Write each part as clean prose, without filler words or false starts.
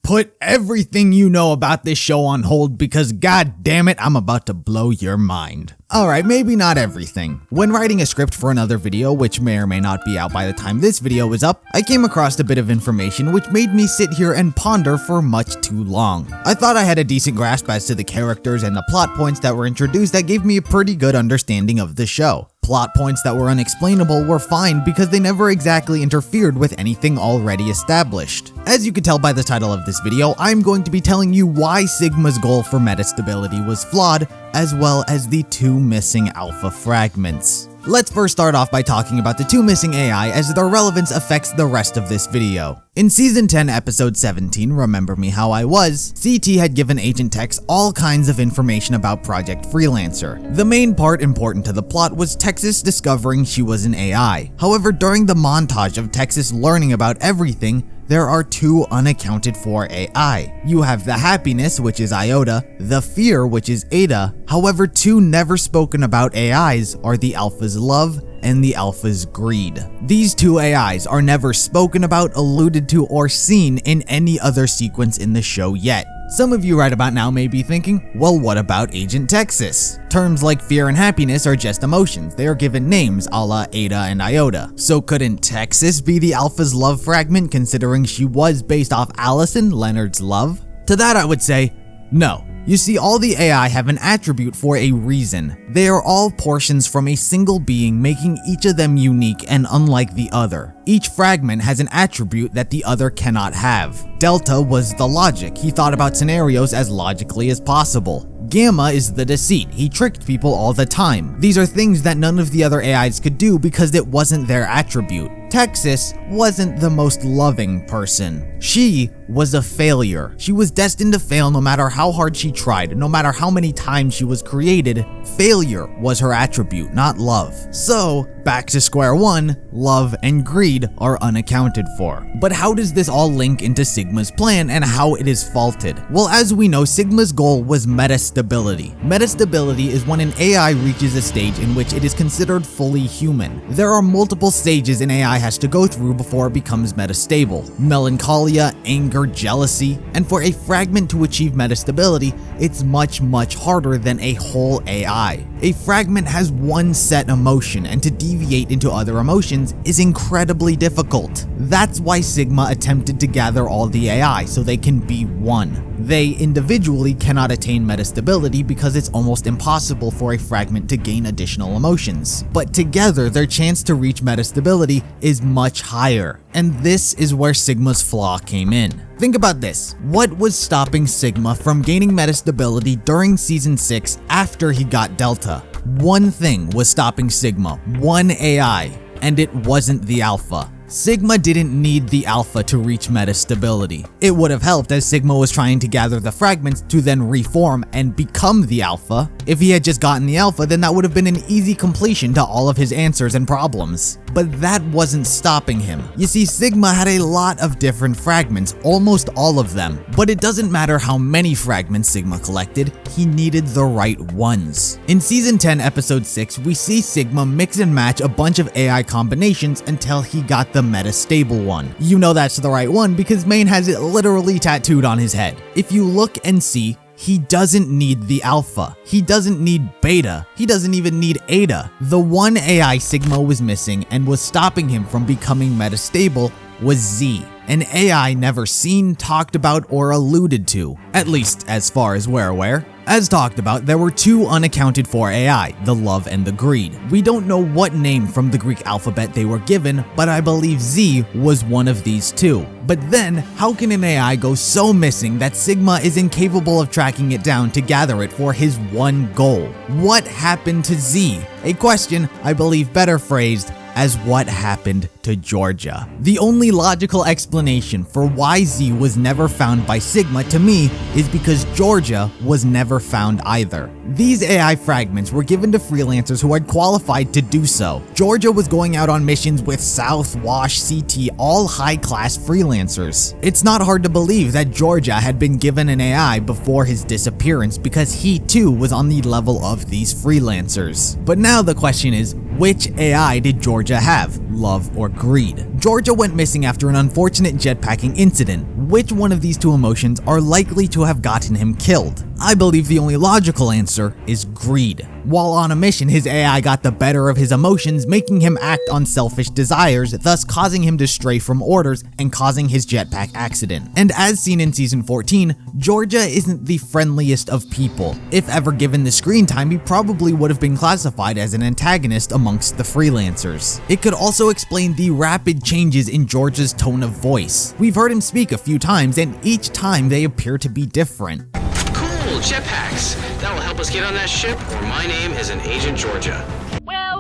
Put everything you know about this show on hold because god damn it, I'm about to blow your mind. Alright, maybe not everything. When writing a script for another video, which may or may not be out by the time this video is up, I came across a bit of information which made me sit here and ponder for much too long. I thought I had a decent grasp as to the characters and the plot points that were introduced that gave me a pretty good understanding of the show. Plot points that were unexplainable were fine because they never exactly interfered with anything already established. As you can tell by the title of this video, I'm going to be telling you why Sigma's goal for metastability was flawed, as well as the 2 missing alpha fragments. Let's first start off by talking about the 2 missing AI as their relevance affects the rest of this video. In Season 10, Episode 17, Remember Me How I Was, CT had given Agent Tex all kinds of information about Project Freelancer. The main part important to the plot was Texas discovering she was an AI. However, during the montage of Texas learning about everything, there are 2 unaccounted for AI. You have the happiness, which is Iota, the fear, which is Eta. However, 2 never spoken about AIs are the Alpha's love and the Alpha's greed. These 2 AIs are never spoken about, alluded to, or seen in any other sequence in the show yet. Some of you right about now may be thinking, well, what about Agent Texas? Terms like fear and happiness are just emotions. They are given names a la Eta and Iota. So couldn't Texas be the Alpha's love fragment considering she was based off Allison, Leonard's love? To that I would say, no. You see, all the AI have an attribute for a reason. They are all portions from a single being, making each of them unique and unlike the other. Each fragment has an attribute that the other cannot have. Delta was the logic. He thought about scenarios as logically as possible. Gamma is the deceit. He tricked people all the time. These are things that none of the other AIs could do because it wasn't their attribute. Texas wasn't the most loving person. She was a failure. She was destined to fail no matter how hard she tried, no matter how many times she was created. Failure was her attribute, not love. So, back to square one, love and greed are unaccounted for. But how does this all link into Sigma's plan and how it is faulted? Well, as we know, Sigma's goal was metastability. Metastability is when an AI reaches a stage in which it is considered fully human. There are multiple stages an AI has to go through before it becomes metastable. Melancholia, anger, jealousy, and for a fragment to achieve metastability, it's much harder than a whole AI. A fragment has one set emotion, and to deviate into other emotions is incredibly difficult. That's why Sigma attempted to gather all the AI so they can be one. They individually cannot attain metastability because it's almost impossible for a fragment to gain additional emotions. But together, their chance to reach metastability is much higher. And this is where Sigma's flaw came in. Think about this. What was stopping Sigma from gaining metastability during Season 6 after he got Delta? One thing was stopping Sigma, one AI, and it wasn't the Alpha. Sigma didn't need the Alpha to reach metastability. It would have helped as Sigma was trying to gather the fragments to then reform and become the Alpha. If he had just gotten the Alpha, then that would have been an easy completion to all of his answers and problems. But that wasn't stopping him. You see, Sigma had a lot of different fragments, almost all of them. But it doesn't matter how many fragments Sigma collected, he needed the right ones. In Season 10, Episode 6, we see Sigma mix and match a bunch of AI combinations until he got the metastable one. You know that's the right one because Main has it literally tattooed on his head. If you look and see, he doesn't need the Alpha. He doesn't need Beta. He doesn't even need Eta. The one AI Sigma was missing and was stopping him from becoming metastable was Z, an AI never seen, talked about, or alluded to, at least as far as we're aware. As talked about, there were 2 unaccounted for AI, the love and the greed. We don't know what name from the Greek alphabet they were given, but I believe Z was one of these 2. But then, how can an AI go so missing that Sigma is incapable of tracking it down to gather it for his one goal? What happened to Z? A question I believe better phrased as what happened to Georgia. The only logical explanation for why Z was never found by Sigma to me is because Georgia was never found either. These AI fragments were given to freelancers who had qualified to do so. Georgia was going out on missions with South, Wash, CT, all high-class freelancers. It's not hard to believe that Georgia had been given an AI before his disappearance because he too was on the level of these freelancers. But now the question is, which AI did Georgia have? love, or greed. Georgia went missing after an unfortunate jetpacking incident. Which one of these two emotions are likely to have gotten him killed? I believe the only logical answer is greed. While on a mission, his AI got the better of his emotions, making him act on selfish desires, thus causing him to stray from orders and causing his jetpack accident. And as seen in Season 14, Georgia isn't the friendliest of people. If ever given the screen time, he probably would have been classified as an antagonist amongst the freelancers. It could also explain the rapid changes in Georgia's tone of voice. We've heard him speak a few times, and each time they appear to be different. Cool, jetpacks. That'll help us get on that ship, or my name isn't Agent Georgia. Well.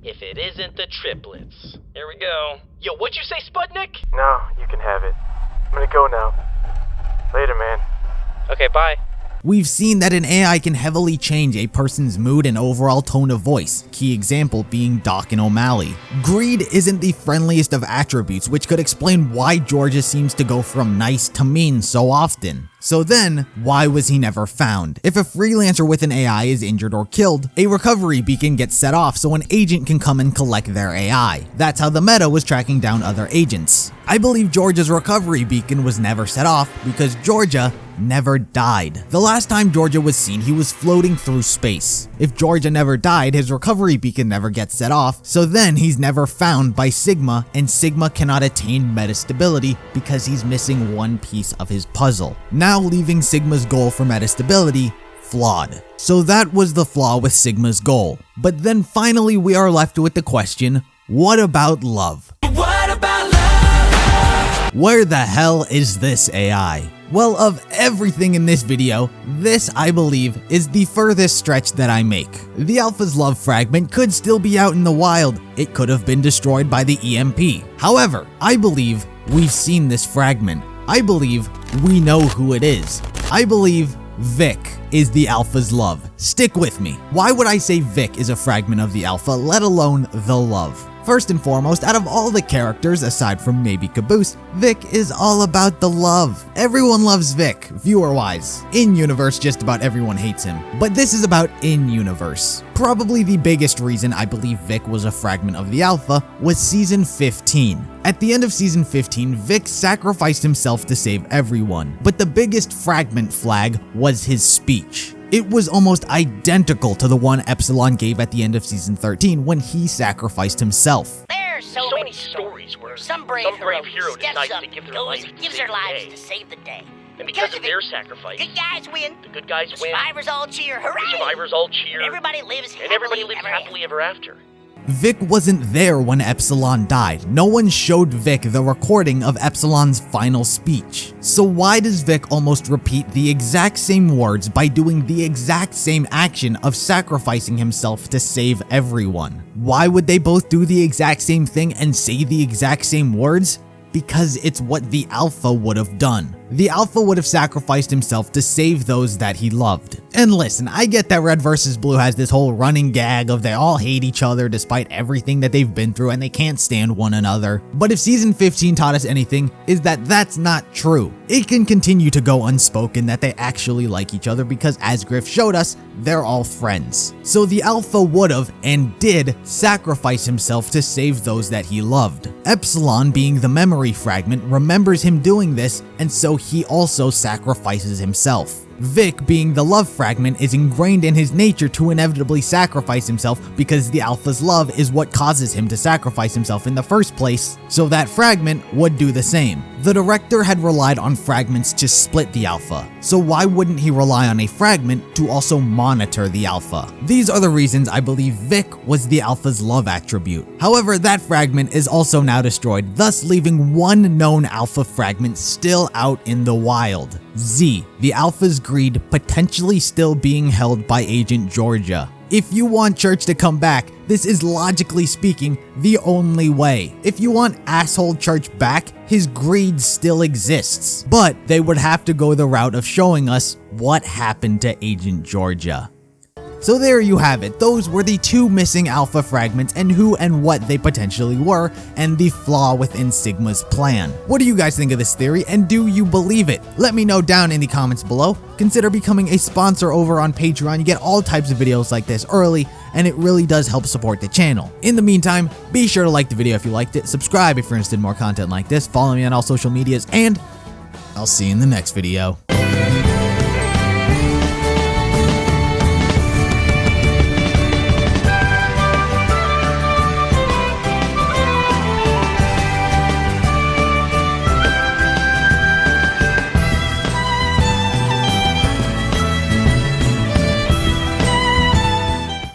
If it isn't the triplets. Here we go. Yo, what'd you say, Sputnik? No, you can have it. I'm gonna go now. Later, man. Okay, bye. We've seen that an AI can heavily change a person's mood and overall tone of voice, key example being Doc and O'Malley. Greed isn't the friendliest of attributes, which could explain why Georgia seems to go from nice to mean so often. So then, why was he never found? If a freelancer with an AI is injured or killed, a recovery beacon gets set off so an agent can come and collect their AI. That's how the meta was tracking down other agents. I believe Georgia's recovery beacon was never set off because Georgia never died. The last time Georgia was seen, he was floating through space. If Georgia never died, his recovery beacon never gets set off, so then he's never found by Sigma, and Sigma cannot attain metastability because he's missing one piece of his puzzle, now leaving Sigma's goal for metastability flawed. So that was the flaw with Sigma's goal. But then finally we are left with the question, what about love? What about love? Where the hell is this AI? Well, of everything in this video, this, I believe, is the furthest stretch that I make. The Alpha's love fragment could still be out in the wild. It could have been destroyed by the EMP. However, I believe we've seen this fragment. I believe we know who it is. I believe Vic is the Alpha's love. Stick with me. Why would I say Vic is a fragment of the Alpha, let alone the love? First and foremost, out of all the characters, aside from maybe Caboose, Vic is all about the love. Everyone loves Vic, viewer-wise. In-universe, just about everyone hates him. But this is about in-universe. Probably the biggest reason I believe Vic was a fragment of the Alpha was Season 15. At the end of Season 15, Vic sacrificed himself to save everyone. But the biggest fragment flag was his speech. It was almost identical to the one Epsilon gave at the end of Season 13 when he sacrificed himself. There's so many stories where some brave hero steps up and gives their lives to save the day. And because of their sacrifice, good guys win. The good guys win. Survivors all cheer. Hooray! The survivors all cheer. And everybody lives happily ever after. Vic wasn't there when Epsilon died. No one showed Vic the recording of Epsilon's final speech. So why does Vic almost repeat the exact same words by doing the exact same action of sacrificing himself to save everyone? Why would they both do the exact same thing and say the exact same words? Because it's what the Alpha would have done. The Alpha would have sacrificed himself to save those that he loved. And listen, I get that Red vs. Blue has this whole running gag of they all hate each other despite everything that they've been through and they can't stand one another. But if Season 15 taught us anything, is that that's not true. It can continue to go unspoken that they actually like each other because, as Griff showed us, they're all friends. So the Alpha would have and did sacrifice himself to save those that he loved. Epsilon, being the memory fragment, remembers him doing this, and so he also sacrifices himself. Vic, being the love fragment, is ingrained in his nature to inevitably sacrifice himself because the Alpha's love is what causes him to sacrifice himself in the first place, so that fragment would do the same. The director had relied on fragments to split the Alpha, so why wouldn't he rely on a fragment to also monitor the Alpha? These are the reasons I believe Vic was the Alpha's love attribute. However, that fragment is also now destroyed, thus leaving one known Alpha fragment still out in the wild. Z, the Alpha's greed potentially still being held by Agent Georgia. If you want Church to come back, this is logically speaking the only way. If you want asshole Church back, his greed still exists. But they would have to go the route of showing us what happened to Agent Georgia. So there you have it. Those were the 2 missing alpha fragments and who and what they potentially were, and the flaw within Sigma's plan. What do you guys think of this theory, and do you believe it? Let me know down in the comments below. Consider becoming a sponsor over on Patreon. You get all types of videos like this early, and it really does help support the channel. In the meantime, be sure to like the video if you liked it, subscribe if you're interested in more content like this, follow me on all social medias, and I'll see you in the next video.